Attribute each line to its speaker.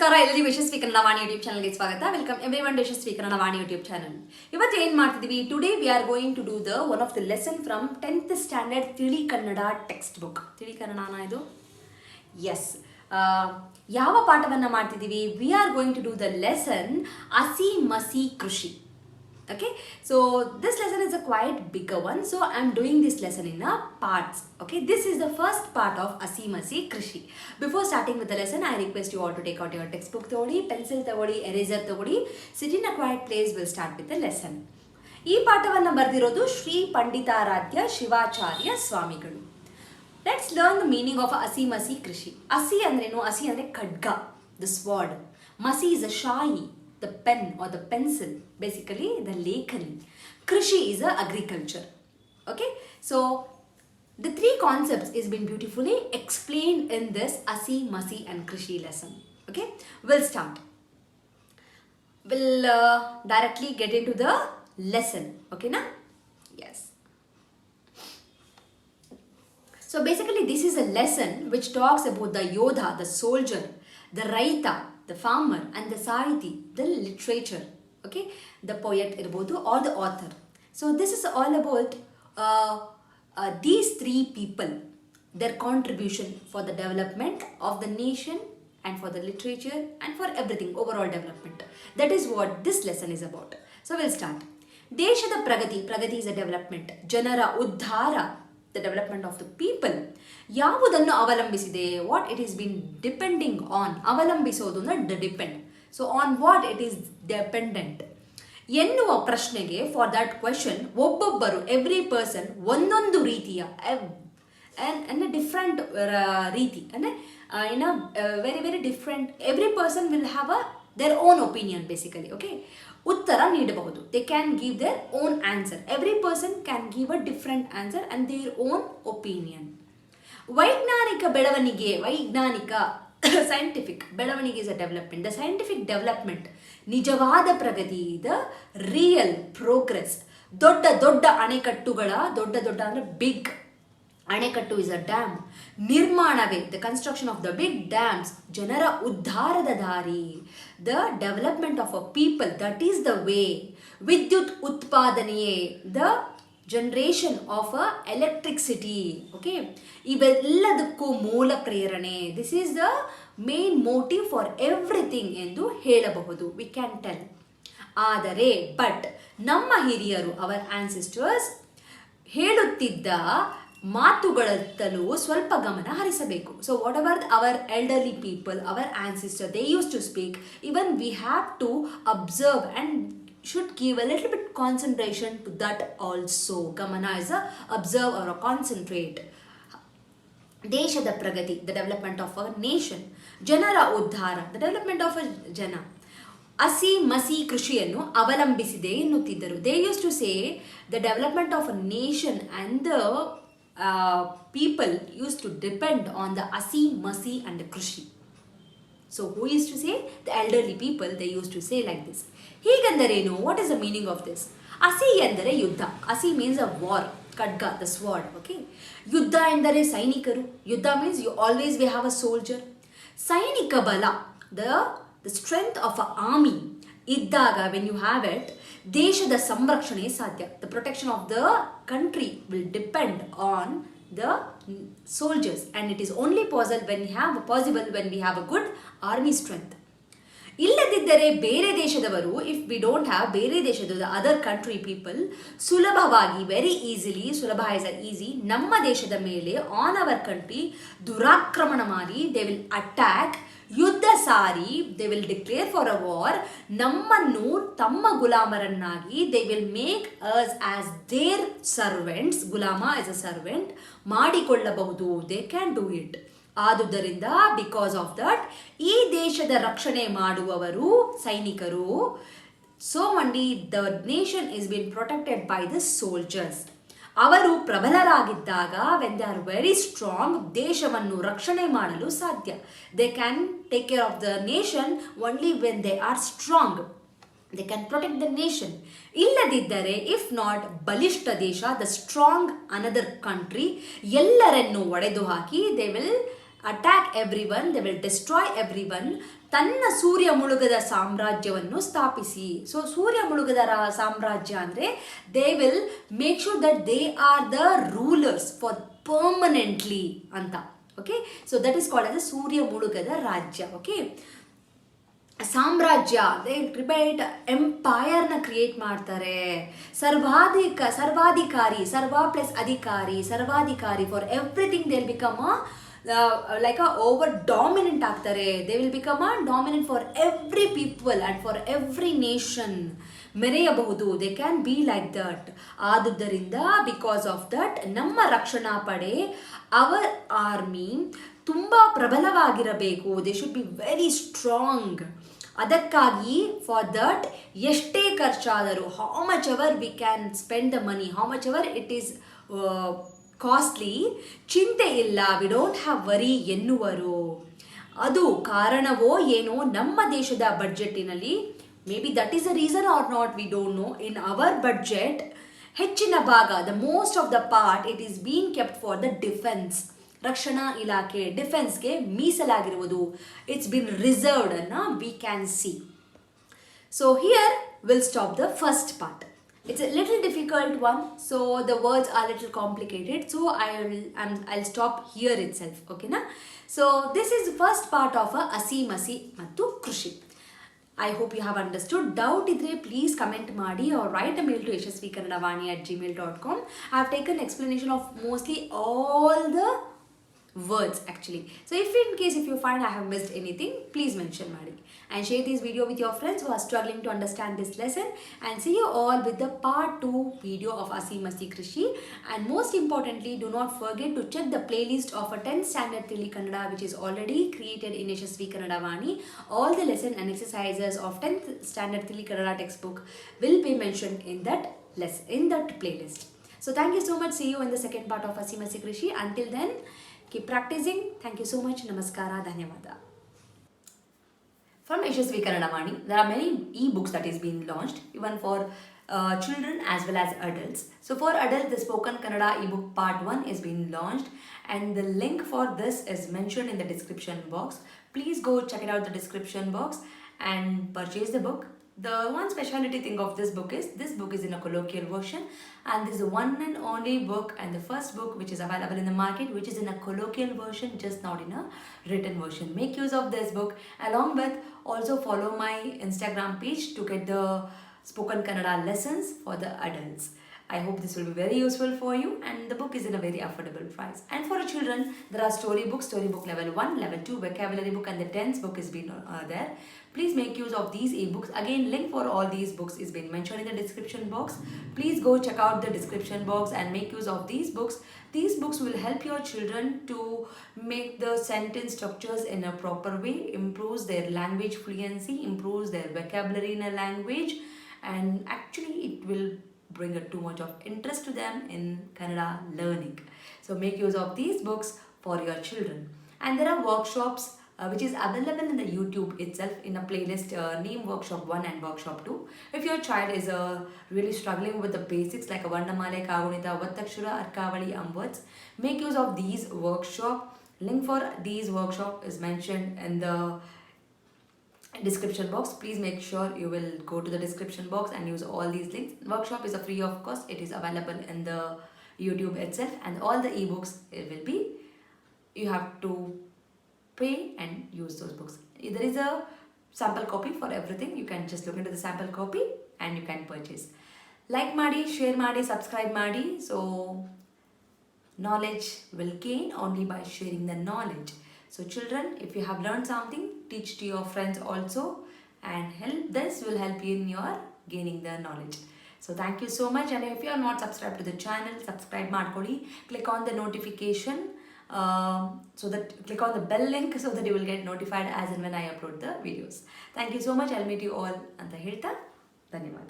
Speaker 1: ನಮಸ್ಕಾರ ಎಲ್ಲರಿಗೂ ಯಶಸ್ವಿ ಕನ್ನಡವಾಣಿ ಯೂಟ್ಯೂಬ್ ಚಾನಲ್ಗೆ ಸ್ವಾಗತ. Welcome everyone to Yashasvi Kannadavani YouTube channel. ಇವತ್ತು ಏನು ಮಾಡ್ತಿದ್ದೀವಿ? Today we are going to do the one of the lesson from 10th standard ತಿಳಿ ಕನ್ನಡ ಟೆಕ್ಸ್ಟ್ ಬುಕ್. ತಿಳಿ ಕನ್ನಡನ ಇದು? ಎಸ್. ಯಾವ ಪಾಠವನ್ನು ಮಾಡ್ತಿದ್ದೀವಿ? We are going to do the lesson ಹಸಿ ಮಸಿ ಕೃಷಿ. Okay, so this lesson is a quite bigger one, so I am doing this lesson in parts. Okay, this is the first part of Hasi Masi Krishi. Before starting with the lesson, I request you all to take out your textbook togodi, pencil togodi, eraser togodi, sit in a quiet place. We'll start with the lesson. ಈ ಪಾಠವನ್ನು ಬರೆದಿರೋದು ಶ್ರೀ ಪಂಡಿತಾರಾಧ್ಯ ಶಿವಾಚಾರ್ಯ ಸ್ವಾಮಿಗಳು. Let's learn the meaning of Hasi Masi Krishi. Hasi ಅಂದ್ರೇನು? ಹಸಿ ಅಂದ್ರೆ ಖಡ್ಗ, the sword. Masi is a shahi, the pen or the pencil, basically the lekhani. Krishi is a agriculture. Okay, so the three concepts is been beautifully explained in this Hasi Masi and Krishi lesson. Okay, we'll start. We'll directly get into the lesson. Okay na? Yes. So basically this is a lesson which talks about the yodha, the soldier, the raita, the farmer, and the sahiti, the literature. Okay, the poet irbodu or the author. So this is all about these three people, their contribution for the development of the nation and for the literature and for everything, overall development. That is what this lesson is about. So we'll start. Deshada pragati. Pragati is a development. Janara uddhara, the development of the people. ಯಾವುದನ್ನು ಅವಲಂಬಿಸಿದೆ? What it is been depending on. ಅವಲಂಬಿಸೋದು ಅಂದರೆ depend. So on what it is dependent ಎನ್ನುವ ಪ್ರಶ್ನೆಗೆ, for that question, ಒಬ್ಬೊಬ್ಬರು every person ಒಂದೊಂದು ರೀತಿಯ different ರೀತಿ ಅಂದರೆ in very very different. Every person will have their own opinion basically. Okay, ಉತ್ತರ ನೀಡಬಹುದು. They can give their own answer. Every person can give a different answer and their own opinion. ವೈಜ್ಞಾನಿಕ ಬೆಳವಣಿಗೆ, ವೈಜ್ಞಾನಿಕ scientific ಬೆಳವಣಿಗೆ is a development. The scientific development ನಿಜವಾದ ಪ್ರಗತಿ, the real progress. ದೊಡ್ಡ ದೊಡ್ಡ ಅಣೆಕಟ್ಟುಗಳ, ದೊಡ್ಡ ದೊಡ್ಡ ಅಂದರೆ ಬಿಗ್ ಅಣೆಕಟ್ಟು ಇಸ್ ಅ ಡ್ಯಾಮ್. ನಿರ್ಮಾಣವೇ, the construction of the big dams. ಜನರ ಉದ್ಧಾರದ ದಾರಿ, the development of a people, that is the way. ವಿದ್ಯುತ್ ಉತ್ಪಾದನೆಯೇ, the generation of a electricity. Okay, ಇವೆಲ್ಲದಕ್ಕೂ ಮೂಲ ಪ್ರೇರಣೆ. This is the main motive for everything ಎಂದು ಹೇಳಬಹುದು. We can tell. ಆದರೆ ಬಟ್ ನಮ್ಮ ಹಿರಿಯರು, ಅವರ್ ಆನ್ಸಿಸ್ಟರ್ಸ್ ಹೇಳುತ್ತಿದ್ದ ಮಾತುಗಳತ್ತಲೂ ಸ್ವಲ್ಪ ಗಮನ ಹರಿಸಬೇಕು. So whatever our elderly people, our ancestor, they use to speak, even we have to observe and should give a little bit concentration to that also. Gamana is a observe or a concentrate. Deshada pragati, the development of a nation. Janara uddhara, the development of a jana. Hasi masi krishiyannu avalanbiside ಎನ್ನುತ್ತಿದ್ದರು. They used to say the development of a nation and the people used to depend on the hasi masi and the krishi. So who used to say? The elderly people, they used to say like this. ಹೀಗಂದರೇನು? What is the meaning of this? ಹಸಿ ಎಂದರೆ ಯುದ್ಧ. ಹಸಿ means a war, ಖಡ್ಗ, the sword. Okay, ಯುದ್ಧ ಎಂದರೆ ಸೈನಿಕರು. ಯುದ್ಧ means you always we have a soldier. ಸೈನಿಕ ಬಲ, the strength of a army ಇದ್ದಾಗ, ವೆನ್ ಯು ಹ್ಯಾವ್ ಇಟ್, ದೇಶದ ಸಂರಕ್ಷಣೆ ಸಾಧ್ಯ. The protection of the country will depend on the soldiers, and it is only possible when we have a good army strength. ಇಲ್ಲದಿದ್ದರೆ ಬೇರೆ ದೇಶದವರು, if we don't have, ಬೇರೆ ದೇಶದ other country people ಸುಲಭವಾಗಿ, very easily, ಸುಲಭ is a easy, ನಮ್ಮ ದೇಶದ ಮೇಲೆ, ಆನ್ ಅವರ್ ಕಂಟ್ರಿ ದುರಾಕ್ರಮಣ ಮಾಡಿ, ದೇ ವಿಲ್ ಅಟ್ಯಾಕ್, ಯುದ್ಧ ಸಾರಿ, they will declare for a war, ನಮ್ಮನ್ನು ತಮ್ಮ ಗುಲಾಮರನ್ನಾಗಿ, they will make us as their servants, ಗುಲಾಮ ಆಸ್ ಅ ಸರ್ವೆಂಟ್ ಮಾಡಿಕೊಳ್ಳಬಹುದು. They can do it. ಆದುದರಿಂದ ಬಿಕಾಸ್ ಆಫ್ ದಟ್, ಈ ದೇಶದ ರಕ್ಷಣೆ ಮಾಡುವವರು ಸೈನಿಕರು. So only the nation is being protected by the soldiers. ಅವರು ಪ್ರಬಲರಾಗಿದ್ದಾಗ, when they are very strong, ದೇಶವನ್ನು ರಕ್ಷಣೆ ಮಾಡಲು ಸಾಧ್ಯ. They can take care of the nation only when they are strong. They can protect the nation. ಇಲ್ಲದಿದ್ದರೆ, if not, ಬಲಿಷ್ಠ ದೇಶ, the strong another country, ಎಲ್ಲರನ್ನು ಒಡೆದು ಹಾಕಿ, they will attack everyone, they will destroy everyone, ತನ್ನ ಸೂರ್ಯ ಮುಳುಗದ ಸಾಮ್ರಾಜ್ಯವನ್ನು ಸ್ಥಾಪಿಸಿ. So ಸೂರ್ಯ ಮುಳುಗದ ಸಾಮ್ರಾಜ್ಯ ಅಂದರೆ they will make sure that they are the rulers for permanently ಅಂತ. Okay, so that is called as ಸೂರ್ಯ ಮುಳುಗದ ರಾಜ್ಯ. ಓಕೆ, ಸಾಮ್ರಾಜ್ಯ ದೇ ಕ್ರಿಯೇಟ್ ಎಂಪೈರ್ನ ಕ್ರಿಯೇಟ್ ಮಾಡ್ತಾರೆ. ಸರ್ವಾಧಿಕಾರಿ, ಸರ್ವ ಪ್ಲಸ್ ಅಧಿಕಾರಿ, ಸರ್ವಾಧಿಕಾರಿ for everything they will become like over dominant ಆಗ್ತಾರೆ. They will become dominant for every people and for every nation. ಮೆರೆಯಬಹುದು, they can be like that. ಆದುದರಿಂದ ಬಿಕಾಸ್ ಆಫ್ ದಟ್ ನಮ್ಮ ರಕ್ಷಣಾ ಪಡೆ, ಅವರ್ ಆರ್ಮಿ ತುಂಬ ಪ್ರಬಲವಾಗಿರಬೇಕು. They should be very strong. ಅದಕ್ಕಾಗಿ for that ಎಷ್ಟೇ ಖರ್ಚಾದರೂ, how much ever we can spend the money, how much ever it is costly, ಚಿಂತೆ ಇಲ್ಲ, ವಿ ಡೋಂಟ್ ಹ್ಯಾವ್ ವರಿ ಎನ್ನುವರು. ಅದು ಕಾರಣವೋ ಏನೋ ನಮ್ಮ ದೇಶದ ಬಡ್ಜೆಟ್ಟಿನಲ್ಲಿ, may be that is a reason or not, we don't know, in our budget ಹೆಚ್ಚಿನ ಭಾಗ, the most of the part it is been kept for the defence. ರಕ್ಷಣಾ ಇಲಾಖೆ ಡಿಫೆನ್ಸ್ಗೆ ಮೀಸಲಾಗಿರುವುದು. ಇಟ್ಸ್ ಬಿನ್ ರಿಸರ್ವ್ಡ್ ಅನ್ನ we can see. So here will stop the first part. It's a little difficult one, so the words are little complicated, so I'll stop here itself. Okay na? So this is the first part of a Asi Masi mattu Krishi. I hope you have understood. Doubt idre please comment ಮಾಡಿ or write a mail to yashaswikannadavaani@gmail.com. I have taken explanation of mostly all the words actually. So if you find I have missed anything, please mention ಮಾಡಿ. And share this video with your friends who are struggling to understand this lesson. And see you all with the part 2 video of Asi Masi Krishi. And most importantly, do not forget to check the playlist of a 10th standard Tili Kannada which is already created in Yashaswikannadavaani. All the lesson and exercises of 10th standard Tili Kannada textbook will be mentioned in that lesson, in that playlist. So thank you so much. See you in the second part of Asi Masi Krishi. Until then, keep practicing. Thank you so much. Namaskara. Dhanyavada. From Yashaswikannadavaani, there are many e-books that is being launched, even for children as well as adults. So for adults, the Spoken Kannada ebook part 1 is being launched, and the link for this is mentioned in the description box. Please go check it out the description box and purchase the book. The one specialty thing of this book is in a colloquial version, and this is the one and only book and the first book which is available in the market which is in a colloquial version, just not in a written version. Make use of this book. Along with, also follow my Instagram page to get the Spoken Kannada lessons for the adults. I hope this will be very useful for you, and the book is in a very affordable price. And for children, there are storybook level 1, level 2, vocabulary book, and the 10th book is been there. Please make use of these ebooks. Again, link for all these books is been mentioned in the description box. Please go check out the description box and make use of these books. These books will help your children to make the sentence structures in a proper way, improves their language fluency, improves their vocabulary in a language, and actually it will bring too much of interest to them in Kannada learning. So make use of these books for your children. And there are workshops which is available in the YouTube itself in a playlist named Workshop 1 and Workshop 2. If your child is really struggling with the basics like a Varnamale, Kagunita, Vattakshura, Arkavali, words, make use of these workshop. Link for these workshop is mentioned in the description box. Please make sure you will go to the description box and use all these links. Workshop is a free of cost. It is available in the YouTube itself, and all the ebooks it will be, you have to pay and use those books. There is a sample copy for everything. You can just look into the sample copy and you can purchase. Like ಮಾಡಿ, share ಮಾಡಿ, subscribe ಮಾಡಿ. So knowledge will gain only by sharing the knowledge. So children, if you have learned something, teach to your friends also, and this will help you in your gaining the knowledge. So thank you so much, and if you are not subscribed to the channel, subscribe ಮಾಡ್ಕೊಳ್ಳಿ. Click on the notification, so that click on the bell link so that you will get notified as and when I upload the videos. Thank you so much. I'll meet you all ಅಂತ ಹೇಳ್ತಾ ಧನ್ಯವಾದ.